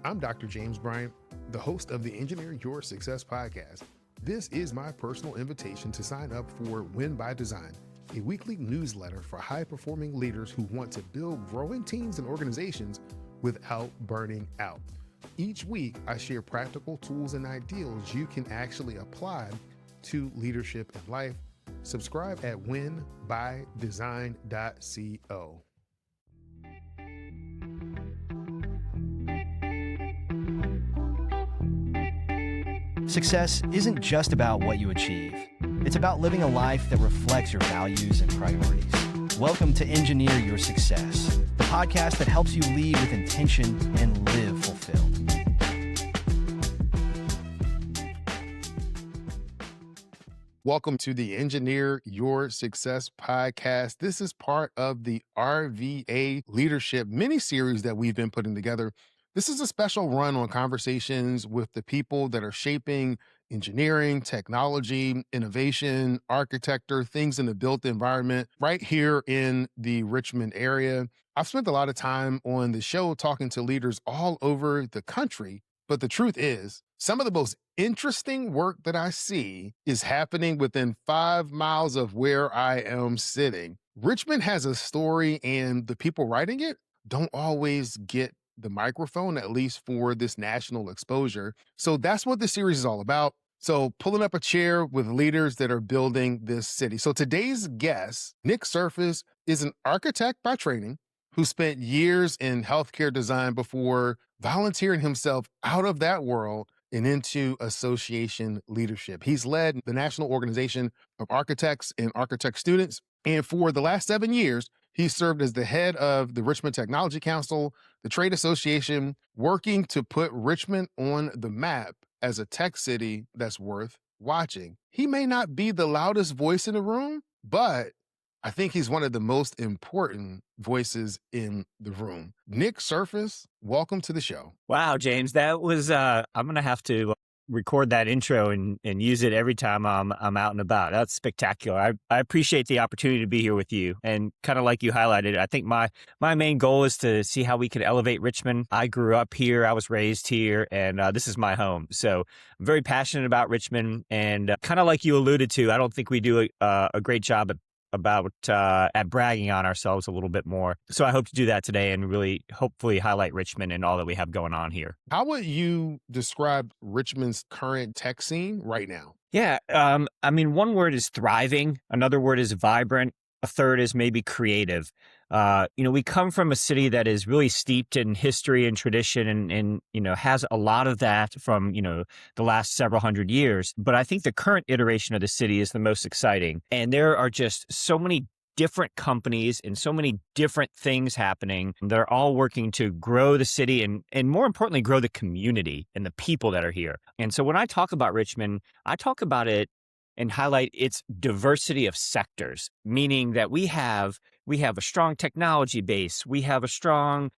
I'm Dr. James Bryant, the host of the Engineer Your Success podcast. This is my personal invitation to sign up for Win by Design, a weekly newsletter for high-performing leaders who want to build growing teams and organizations without burning out. Each week, I share practical tools and ideals you can actually apply to leadership and life. Subscribe at winbydesign.co. Success isn't just about what you achieve. It's about living a life that reflects your values and priorities. Welcome to Engineer Your Success, the podcast that helps you lead with intention and live fulfilled. Welcome to the Engineer Your Success podcast. This is part of the RVA Leadership mini-series that we've been putting together. This is a special run on conversations with the people that are shaping engineering, technology, innovation, architecture, things in the built environment right here in the Richmond area. I've spent a lot of time on the show talking to leaders all over the country, but the truth is, some of the most interesting work that I see is happening within 5 miles of where I am sitting. Richmond has a story, and the people writing it don't always get the microphone, at least for this national exposure. So that's what this series is all about. So pulling up a chair with leaders that are building this city. So today's guest, Nick Serfass, is an architect by training who spent years in healthcare design before volunteering himself out of that world and into association leadership. He's led the National Organization of Architects and Architect Students. And for the last 7 years, he served as the head of the Richmond Technology Council, the trade association, working to put Richmond on the map as a tech city that's worth watching. He may not be the loudest voice in the room, but I think he's one of the most important voices in the room. Nick Serfass, welcome to the show. Wow, James, that was, I'm going to have to record that intro and use it every time I'm out and about. That's spectacular. I appreciate the opportunity to be here with you. And kind of like you highlighted, I think my main goal is to see how we can elevate Richmond. I grew up here. I was raised here, and this is my home. So I'm very passionate about Richmond. And kind of like you alluded to, I don't think we do a great job at bragging on ourselves a little bit more. So I hope to do that today and really hopefully highlight Richmond and all that we have going on here. How would you describe Richmond's current tech scene right now? Yeah, I mean, one word is thriving. Another word is vibrant. A third is maybe creative. We come from a city that is really steeped in history and tradition and has a lot of that from, the last several hundred years. But I think the current iteration of the city is the most exciting. And there are just so many different companies and so many different things happening that are all working to grow the city and more importantly, grow the community and the people that are here. And so when I talk about Richmond, I talk about it and highlight its diversity of sectors, meaning that we have a strong technology base, we have a strong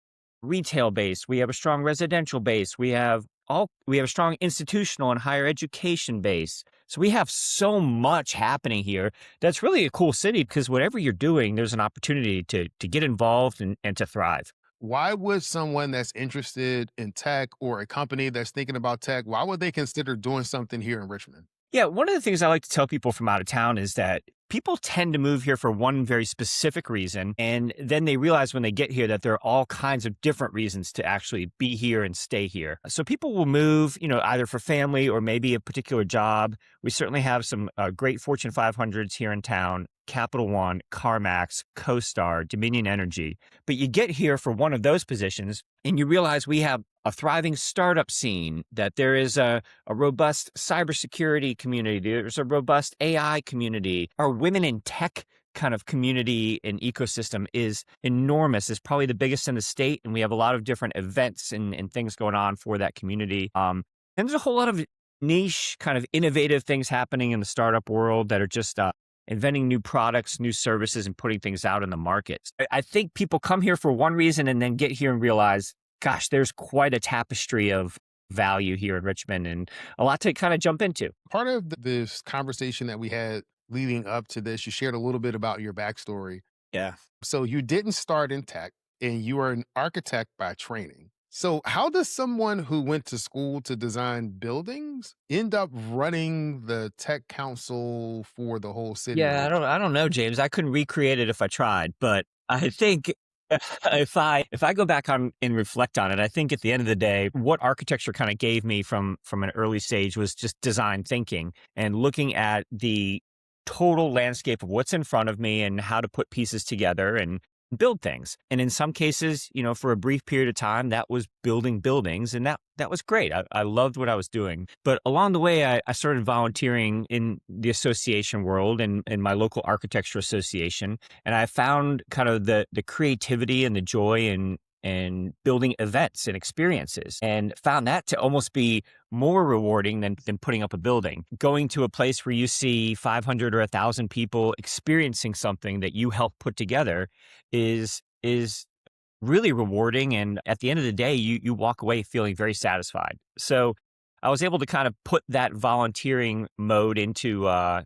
retail base, we have a strong residential base, we have a strong institutional and higher education base. So we have so much happening here. That's really a cool city because whatever you're doing, there's an opportunity to get involved and to thrive. Why would someone that's interested in tech or a company that's thinking about tech, why would they consider doing something here in Richmond? Yeah, one of the things I like to tell people from out of town is that people tend to move here for one very specific reason, and then they realize when they get here that there are all kinds of different reasons to actually be here and stay here. So people will move, either for family or maybe a particular job. We certainly have some great Fortune 500s here in town. Capital One, CarMax, CoStar, Dominion Energy. But you get here for one of those positions and you realize we have a thriving startup scene, that there is a robust cybersecurity community, there's a robust AI community. Our women in tech kind of community and ecosystem is enormous. It's probably the biggest in the state, and we have a lot of different events and things going on for that community. And there's a whole lot of niche kind of innovative things happening in the startup world that are just inventing new products, new services, and putting things out in the market. I think people come here for one reason and then get here and realize, gosh, there's quite a tapestry of value here in Richmond and a lot to kind of jump into. Part of this conversation that we had leading up to this, you shared a little bit about your backstory. Yeah. So you didn't start in tech and you are an architect by training. So, how does someone who went to school to design buildings end up running the tech council for the whole city of Yeah, Richmond? I don't know, James. I couldn't recreate it if I tried, but I think if I go back on and reflect on it, I think at the end of the day, what architecture kind of gave me from an early stage was just design thinking and looking at the total landscape of what's in front of me and how to put pieces together and build things. And in some cases, for a brief period of time, that was building buildings, and that was great. I loved what I was doing. But along the way, I started volunteering in the association world and in my local architecture association, and I found kind of the creativity and the joy in building events and experiences, and found that to almost be more rewarding than putting up a building. Going to a place where you see 500 or 1,000 people experiencing something that you helped put together is really rewarding, and at the end of the day, you walk away feeling very satisfied. So, I was able to kind of put that volunteering mode into a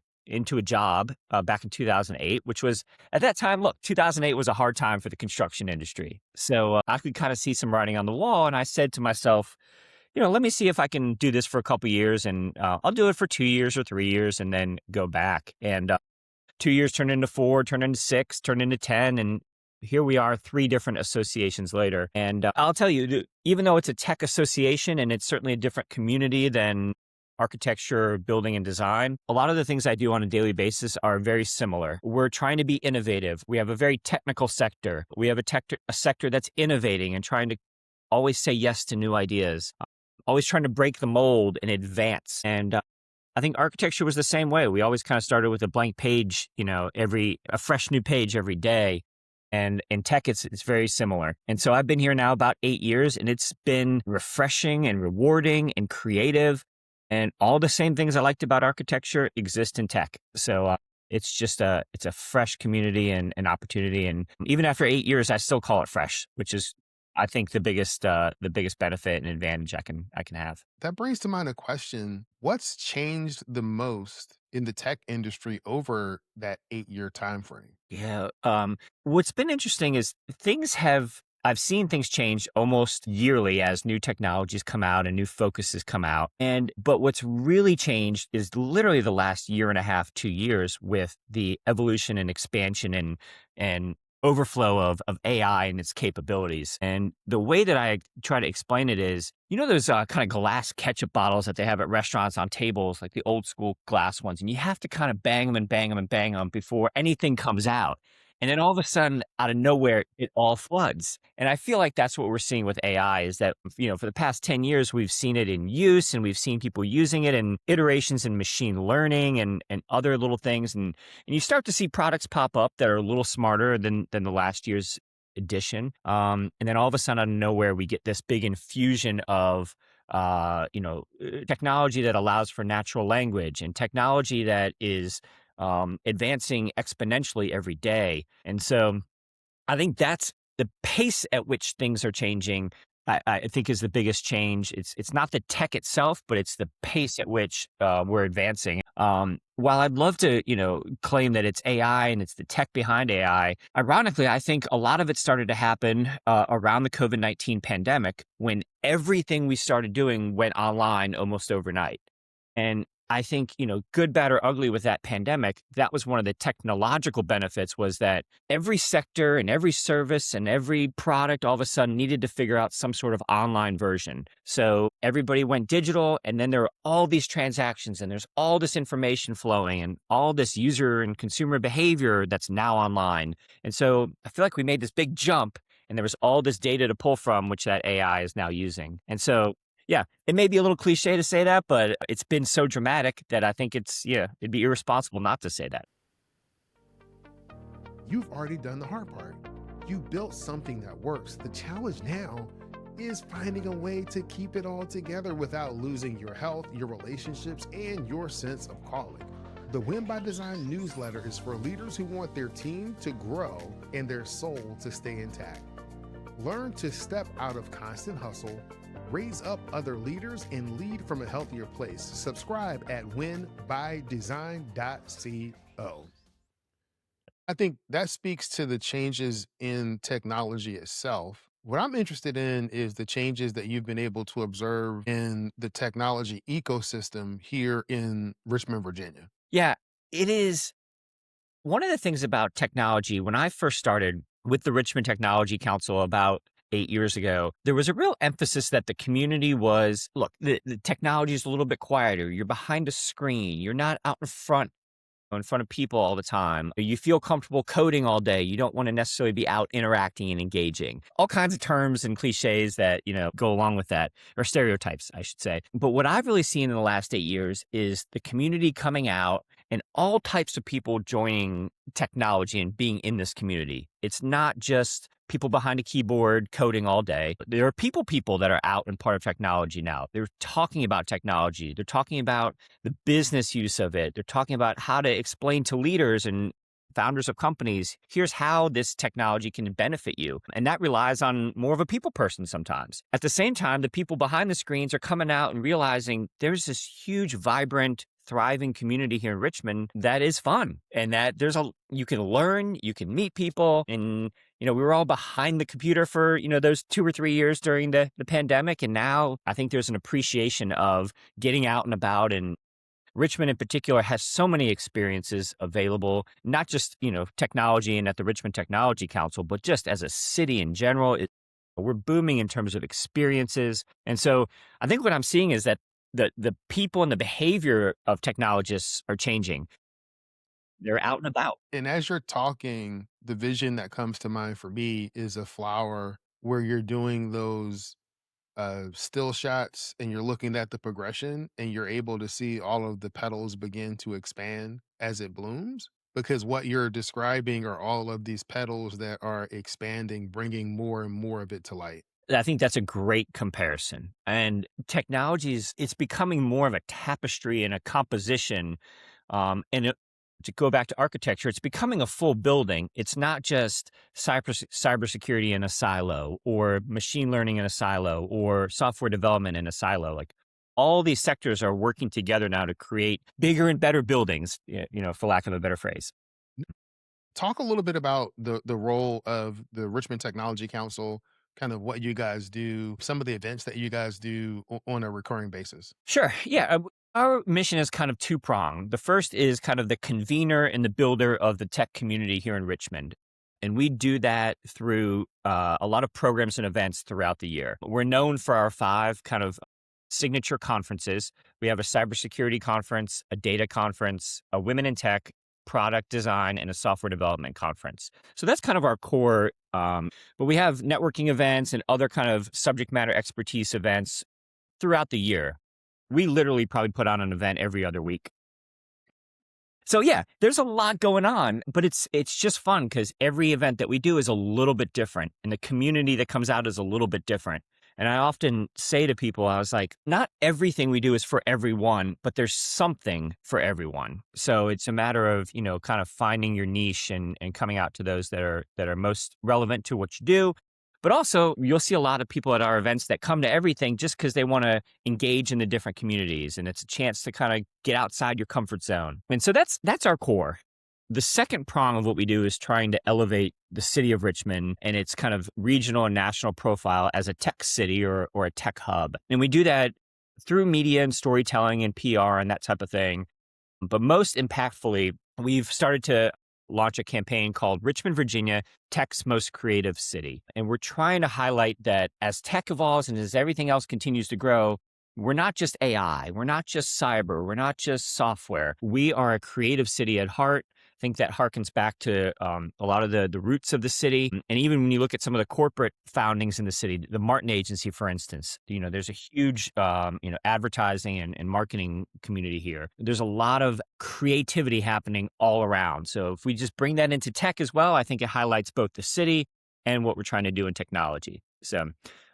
job back in 2008, which was at that time. Look, 2008 was a hard time for the construction industry, so I could kind of see some writing on the wall, and I said to myself, let me see if I can do this for a couple years, and I'll do it for 2 years or 3 years, and then go back. And 2 years turned into four, turned into six, turned into 10. And here we are, three different associations later. And I'll tell you, even though it's a tech association and it's certainly a different community than architecture, building, and design, a lot of the things I do on a daily basis are very similar. We're trying to be innovative. We have a very technical sector. We have a sector that's innovating and trying to always say yes to new ideas, always trying to break the mold and advance. And I think architecture was the same way. We always kind of started with a blank page, a fresh new page every day. And in tech, it's very similar. And so I've been here now about 8 years, and it's been refreshing and rewarding and creative. And all the same things I liked about architecture exist in tech. So it's a fresh community and an opportunity. And even after 8 years, I still call it fresh, which is, I think, the biggest benefit and advantage I can have. That brings to mind a question. What's changed the most in the tech industry over that 8-year time frame? Yeah. What's been interesting is I've seen things change almost yearly as new technologies come out and new focuses come out. But what's really changed is literally the last year and a half, 2 years, with the evolution and expansion and overflow of AI and its capabilities. And the way that I try to explain it is, those kind of glass ketchup bottles that they have at restaurants on tables, like the old school glass ones, and you have to kind of bang them and bang them and bang them before anything comes out. And then all of a sudden, out of nowhere, it all floods. And I feel like that's what we're seeing with AI is that, for the past 10 years, we've seen it in use, and we've seen people using it in iterations in machine learning and other little things. And you start to see products pop up that are a little smarter than the last year's edition. And then all of a sudden, out of nowhere, we get this big infusion of technology that allows for natural language and technology that is advancing exponentially every day. And so I think that's the pace at which things are changing. I think is the biggest change. It's not the tech itself, but it's the pace at which we're advancing. While I'd love to, claim that it's AI and it's the tech behind AI, ironically, I think a lot of it started to happen around the COVID-19 pandemic, when everything we started doing went online almost overnight. And I think, good, bad, or ugly with that pandemic, that was one of the technological benefits, was that every sector and every service and every product all of a sudden needed to figure out some sort of online version. So everybody went digital, and then there were all these transactions, and there's all this information flowing and all this user and consumer behavior that's now online. And so I feel like we made this big jump, and there was all this data to pull from, which that AI is now using. And so yeah, it may be a little cliche to say that, but it's been so dramatic that I think it'd be irresponsible not to say that. You've already done the hard part. You built something that works. The challenge now is finding a way to keep it all together without losing your health, your relationships, and your sense of calling. The Win by Design newsletter is for leaders who want their team to grow and their soul to stay intact. Learn to step out of constant hustle, raise up other leaders, and lead from a healthier place. Subscribe at winbydesign.co. I think that speaks to the changes in technology itself. What I'm interested in is the changes that you've been able to observe in the technology ecosystem here in Richmond, Virginia. Yeah, it is one of the things about technology. When I first started with the Richmond Technology Council about 8 years ago, there was a real emphasis that the community was look, the technology is a little bit quieter. You're behind a screen, you're not out in front of people all the time. You feel comfortable coding all day. You don't want to necessarily be out interacting and engaging. All kinds of terms and cliches that, go along with that, or stereotypes, I should say. But what I've really seen in the last 8 years is the community coming out and all types of people joining technology and being in this community. It's not just people behind a keyboard coding all day. There are people that are out and part of technology now. They're talking about technology. They're talking about the business use of it. They're talking about how to explain to leaders and founders of companies, here's how this technology can benefit you. And that relies on more of a people person sometimes. At the same time, the people behind the screens are coming out and realizing there's this huge, vibrant, thriving community here in Richmond that is fun and that you can learn, you can meet people. And, we were all behind the computer for, those 2 or 3 years during the pandemic. And now I think there's an appreciation of getting out and about, and Richmond in particular has so many experiences available, not just, technology and at the Richmond Technology Council, but just as a city in general. We're booming in terms of experiences. And so I think what I'm seeing is that the people and the behavior of technologists are changing. They're out and about. And as you're talking, the vision that comes to mind for me is a flower where you're doing those still shots and you're looking at the progression and you're able to see all of the petals begin to expand as it blooms. Because what you're describing are all of these petals that are expanding, bringing more and more of it to light. I think that's a great comparison. And it's becoming more of a tapestry and a composition. To go back to architecture, it's becoming a full building. It's not just cybersecurity in a silo, or machine learning in a silo, or software development in a silo. Like, all these sectors are working together now to create bigger and better buildings, for lack of a better phrase. Talk a little bit about the role of the Richmond Technology Council, kind of what you guys do, some of the events that you guys do on a recurring basis. Sure. Yeah. Our mission is kind of two-pronged. The first is kind of the convener and the builder of the tech community here in Richmond. And we do that through a lot of programs and events throughout the year. We're known for our 5 kind of signature conferences. We have a cybersecurity conference, a data conference, a women in tech, product design, and a software development conference. So that's kind of our core. But we have networking events and other kind of subject matter expertise events throughout the year. We literally probably put on an event every other week. So yeah, there's a lot going on, but it's just fun because every event that we do is a little bit different, and the community that comes out is a little bit different. And I often say to people, I was like, not everything we do is for everyone, but there's something for everyone. So it's a matter of, kind of finding your niche and coming out to those that are most relevant to what you do. But also, you'll see a lot of people at our events that come to everything just because they want to engage in the different communities. And it's a chance to kind of get outside your comfort zone. And so that's our core. The second prong of what we do is trying to elevate the city of Richmond and its kind of regional and national profile as a tech city or a tech hub. And we do that through media and storytelling and PR and that type of thing. But most impactfully, we've started to launch a campaign called Richmond, Virginia, Tech's Most Creative City. And we're trying to highlight that as tech evolves and as everything else continues to grow, we're not just AI, we're not just cyber, we're not just software. We are a creative city at heart. I think that harkens back to a lot of the roots of the city. And even when you look at some of the corporate foundings in the city, the Martin Agency, for instance, there's a huge, advertising and marketing community here. There's a lot of creativity happening all around. So if we just bring that into tech as well, I think it highlights both the city and what we're trying to do in technology. So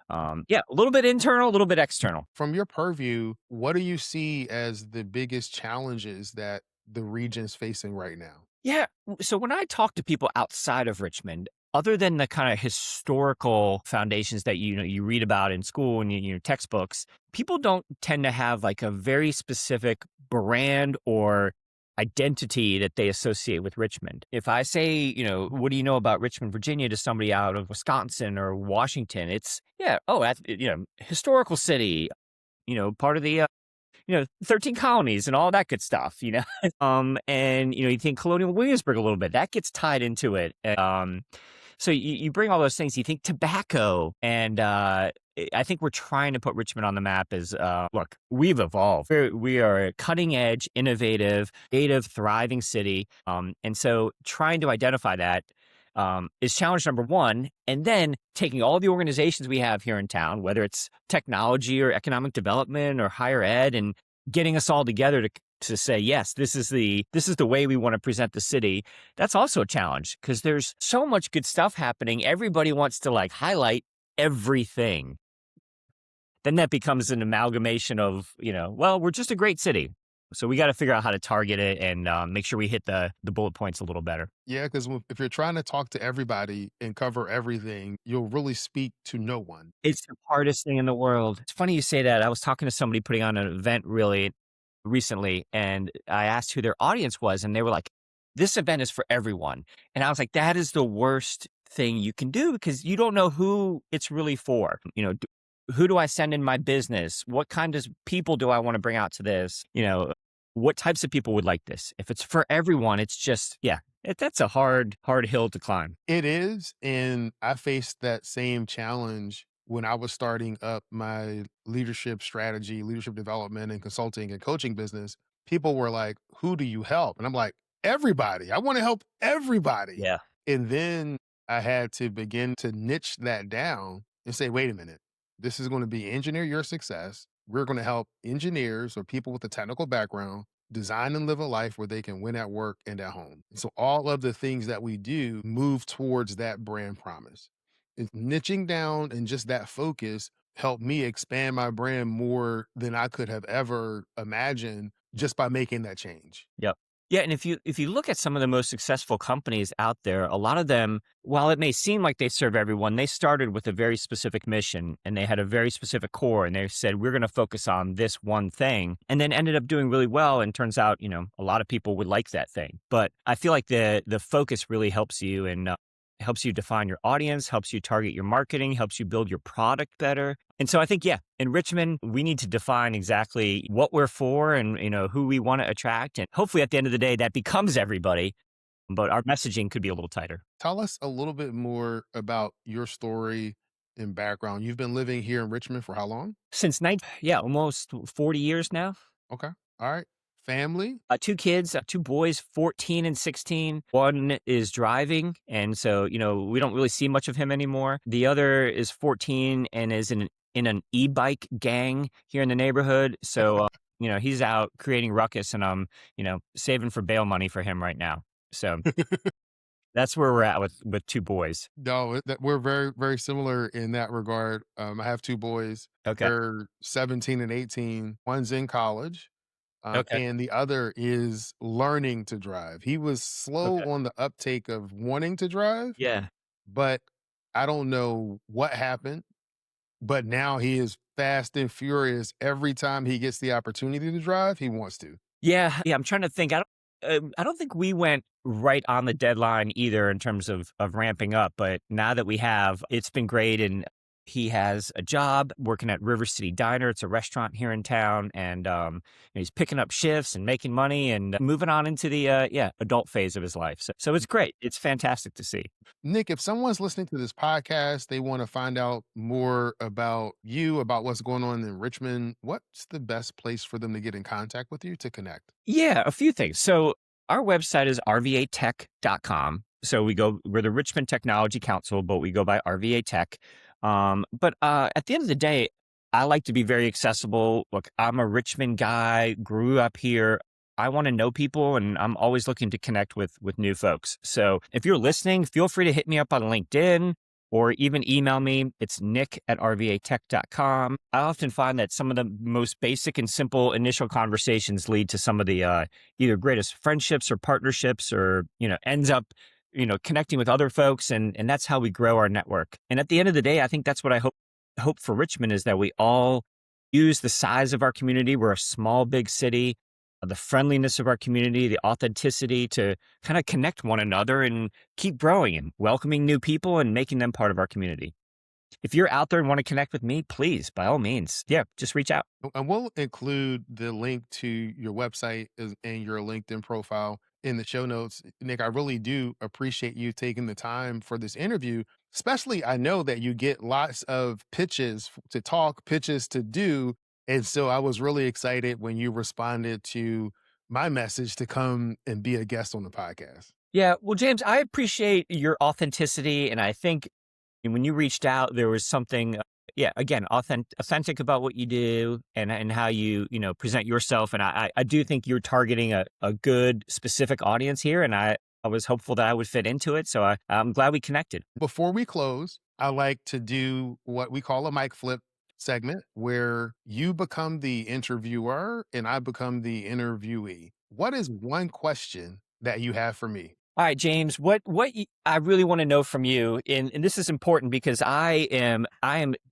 a little bit internal, a little bit external. From your purview, what do you see as the biggest challenges that the region's facing right now? Yeah. So when I talk to people outside of Richmond, other than the kind of historical foundations that you read about in school and your textbooks, people don't tend to have like a very specific brand or identity that they associate with Richmond. If I say, what do you know about Richmond, Virginia to somebody out of Wisconsin or Washington, it's, yeah, oh, that's, historical city, part of the 13 colonies and all that good stuff. And, you think Colonial Williamsburg a little bit, that gets tied into it. So you bring all those things, you think tobacco, and I think we're trying to put Richmond on the map as, look, we've evolved. We are a cutting edge, innovative, creative, thriving city. And so trying to identify that is challenge number one. And then taking all the organizations we have here in town, whether it's technology or economic development or higher ed, and getting us all together to say, yes, this is the way we want to present the city. That's also a challenge because there's so much good stuff happening. Everybody wants to highlight everything. Then that becomes an amalgamation of, well, we're just a great city. So we got to figure out how to target it and make sure we hit the bullet points a little better. Yeah, because if you're trying to talk to everybody and cover everything, you'll really speak to no one. It's the hardest thing in the world. It's funny you say that. I was talking to somebody putting on an event really recently, and I asked who their audience was, and they were like, this event is for everyone. And I was like, that is the worst thing you can do because you don't know who it's really for. Who do I send in my business? What kind of people do I want to bring out to this? What types of people would like this? If it's for everyone, it's just, that's a hard hill to climb. It is. And I faced that same challenge when I was starting up my leadership strategy, leadership development, and consulting and coaching business. People were like, who do you help? And I'm like, everybody. I want to help everybody. Yeah. And then I had to begin to niche that down and say, wait a minute, this is going to be engineer your success. We're going to help engineers or people with a technical background design and live a life where they can win at work and at home. So all of the things that we do move towards that brand promise. It's niching down and just that focus helped me expand my brand more than I could have ever imagined just by making that change. Yep. Yeah, and if you look at some of the most successful companies out there, a lot of them, while it may seem like they serve everyone, they started with a very specific mission and they had a very specific core, and they said, we're going to focus on this one thing, and then ended up doing really well. And turns out, a lot of people would like that thing. But I feel like the focus really helps you and helps you define your audience, helps you target your marketing, helps you build your product better. And so I think, in Richmond, we need to define exactly what we're for and, who we want to attract. And hopefully at the end of the day, that becomes everybody. But our messaging could be a little tighter. Tell us a little bit more about your story and background. You've been living here in Richmond for how long? Since almost 40 years now. Okay. All right. Family? 2 kids, 2 boys, 14 and 16. One is driving, and so, we don't really see much of him anymore. The other is 14 and is in an e-bike gang here in the neighborhood. So, he's out creating ruckus, and I'm, saving for bail money for him right now. So that's where we're at with 2 boys. No, we're very, very similar in that regard. I have 2 boys. Okay. They're 17 and 18. One's in college. Okay. And the other is learning to drive. He was slow Okay. on the uptake of wanting to drive, Yeah. but I don't know what happened. But now he is fast and furious. Every time he gets the opportunity to drive, he wants to. Yeah. Yeah. I'm trying to think. I don't think we went right on the deadline either in terms of ramping up, but now that we have, it's been great. And he has a job working at River City Diner. It's a restaurant here in town, and he's picking up shifts and making money and moving on into the adult phase of his life. So it's great. It's fantastic to see. Nick, if someone's listening to this podcast, they want to find out more about you, about what's going on in Richmond, what's the best place for them to get in contact with you to connect? Yeah, a few things. So our website is rvatech.com. So we're the Richmond Technology Council, but we go by RVA Tech. But at the end of the day, I like to be very accessible. Look, I'm a Richmond guy, grew up here. I want to know people, and I'm always looking to connect with new folks. So if you're listening, feel free to hit me up on LinkedIn or even email me. It's nick@rvatech.com. I often find that some of the most basic and simple initial conversations lead to some of the either greatest friendships or partnerships, or, ends up connecting with other folks, and that's how we grow our network. And at the end of the day, I think that's what I hope for Richmond, is that we all use the size of our community. We're a small, big city. the friendliness of our community, the authenticity to kind of connect one another and keep growing and welcoming new people and making them part of our community. If you're out there and want to connect with me, please, by all means, yeah, just reach out. And we'll include the link to your website and your LinkedIn profile in the show notes. Nick, I really do appreciate you taking the time for this interview. Especially, I know that you get lots of pitches to talk, pitches to do. And so I was really excited when you responded to my message to come and be a guest on the podcast. Yeah, well, James, I appreciate your authenticity. And I think when you reached out, there was something, yeah, again, authentic about what you do and how you present yourself. And I do think you're targeting a good specific audience here. And I was hopeful that I would fit into it. So I'm glad we connected. Before we close, I like to do what we call a mic flip segment where you become the interviewer and I become the interviewee. What is one question that you have for me? All right, James, I really want to know from you, and this is important because I am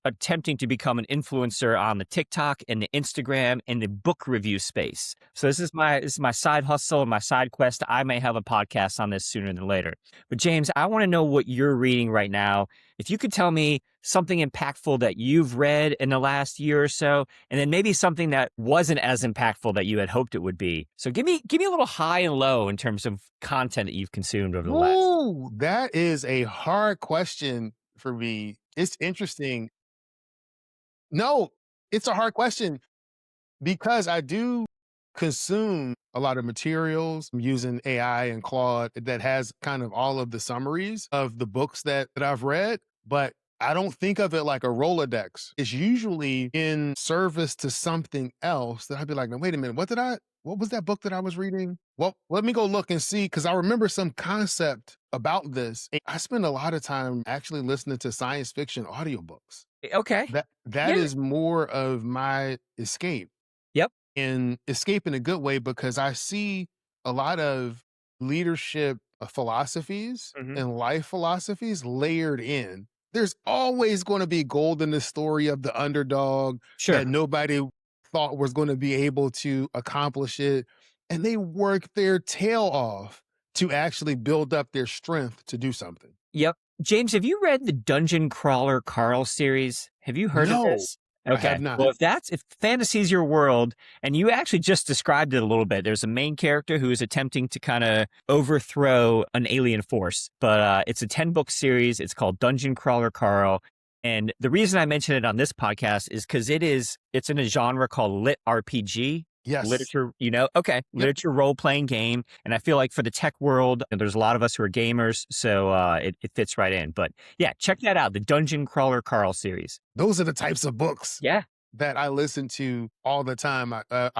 attempting to become an influencer on the TikTok and the Instagram and the book review space. So this is my side hustle and my side quest. I may have a podcast on this sooner than later. But James, I want to know what you're reading right now. If you could tell me something impactful that you've read in the last year or so, and then maybe something that wasn't as impactful that you had hoped it would be. So give me a little high and low in terms of content that you've consumed over the last. Ooh, that is a hard question for me. It's interesting. No, it's a hard question because I do consume a lot of materials. I'm using AI and Claude that has kind of all of the summaries of the books that I've read, but I don't think of it like a Rolodex. It's usually in service to something else that I'd be like, no, wait a minute, what was that book that I was reading? Well, let me go look and see, because I remember some concept about this. I spend a lot of time actually listening to science fiction audiobooks. Okay. That Yeah. is more of my escape. Yep. And escape in a good way because I see a lot of leadership philosophies Mhm. and life philosophies layered in. There's always going to be gold in the story of the underdog Sure. that nobody thought was going to be able to accomplish it. And they work their tail off to actually build up their strength to do something. Yep. James, have you read the Dungeon Crawler Carl series? Have you heard of No, this? I have Okay. not. Well, if fantasy is your world, and you actually just described it a little bit, there's a main character who is attempting to kind of overthrow an alien force, but it's a 10-book series. It's called Dungeon Crawler Carl. And the reason I mention it on this podcast is because it's in a genre called lit RPG. Yes. Literature, okay. Yep. Literature role-playing game. And I feel like for the tech world, and there's a lot of us who are gamers, so it fits right in. But yeah, check that out, the Dungeon Crawler Carl series. Those are the types of books Yeah. that I listen to all the time.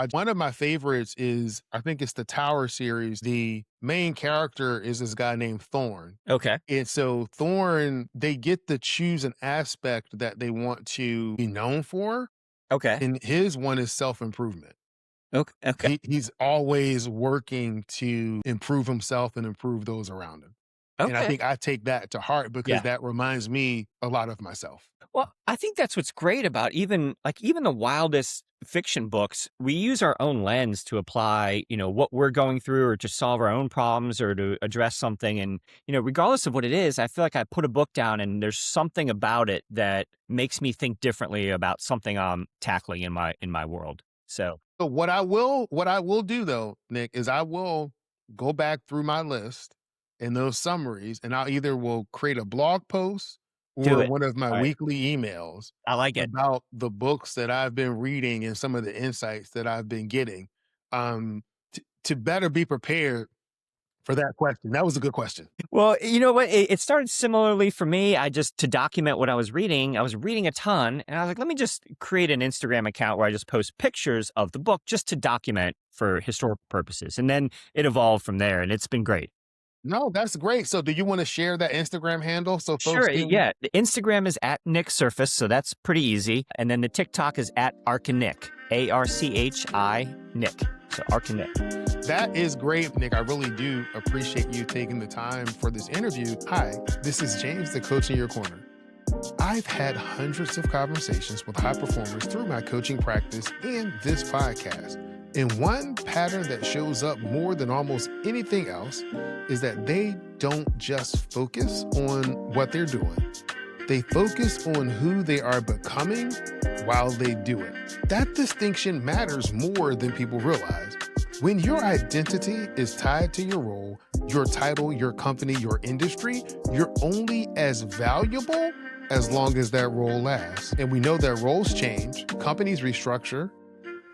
One of my favorites is, I think it's the Tower series. The main character is this guy named Thorn. Okay. And so Thorn, they get to choose an aspect that they want to be known for. Okay. And his one is self-improvement. Okay. He's always working to improve himself and improve those around him. And I Okay. think I take that to heart because Yeah. that reminds me a lot of myself. Well, I think that's what's great about even the wildest fiction books. We use our own lens to apply, what we're going through or to solve our own problems or to address something. And, regardless of what it is, I feel like I put a book down and there's something about it that makes me think differently about something I'm tackling in my world. So what I will do though, Nick, is I will go back through my list and those summaries, and I'll either will create a blog post do or it. one of my All right. weekly emails I like it. about the books that I've been reading and some of the insights that I've been getting, to better be prepared for that question. That was a good question. Well, you know what? It started similarly for me. To document what I was reading a ton. And I was like, let me just create an Instagram account where I just post pictures of the book just to document for historical purposes. And then it evolved from there and it's been great. No, that's great. So do you want to share that Instagram handle so folks Sure. can? Yeah. The Instagram is at Nick Serfass. So that's pretty easy. And then the TikTok is at Archinick, ARCHI Nick. So Archinick. That is great, Nick. I really do appreciate you taking the time for this interview. Hi, this is James, the coach in your corner. I've had hundreds of conversations with high performers through my coaching practice and this podcast. And one pattern that shows up more than almost anything else is that they don't just focus on what they're doing. They focus on who they are becoming while they do it. That distinction matters more than people realize. When your identity is tied to your role, your title, your company, your industry, you're only as valuable as long as that role lasts. And we know that roles change, companies restructure,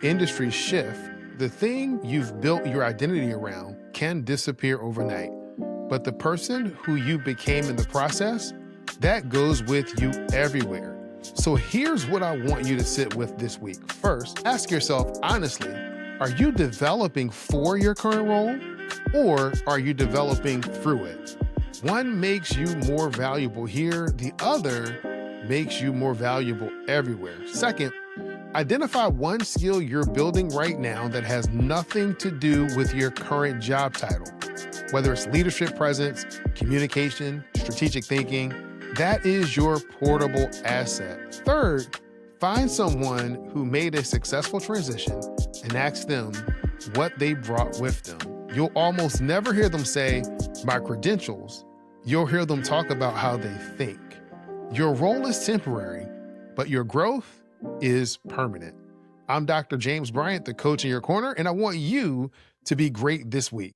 industries shift. The thing you've built your identity around can disappear overnight. But the person who you became in the process, that goes with you everywhere. So here's what I want you to sit with this week. First, ask yourself honestly, are you developing for your current role, or are you developing through it? One makes you more valuable here, the other makes you more valuable everywhere. Second, identify one skill you're building right now that has nothing to do with your current job title. Whether it's leadership presence, communication, strategic thinking, that is your portable asset. Third, find someone who made a successful transition and ask them what they brought with them. You'll almost never hear them say, my credentials. You'll hear them talk about how they think. Your role is temporary, but your growth is permanent. I'm Dr. James Bryant, the coach in your corner, and I want you to be great this week.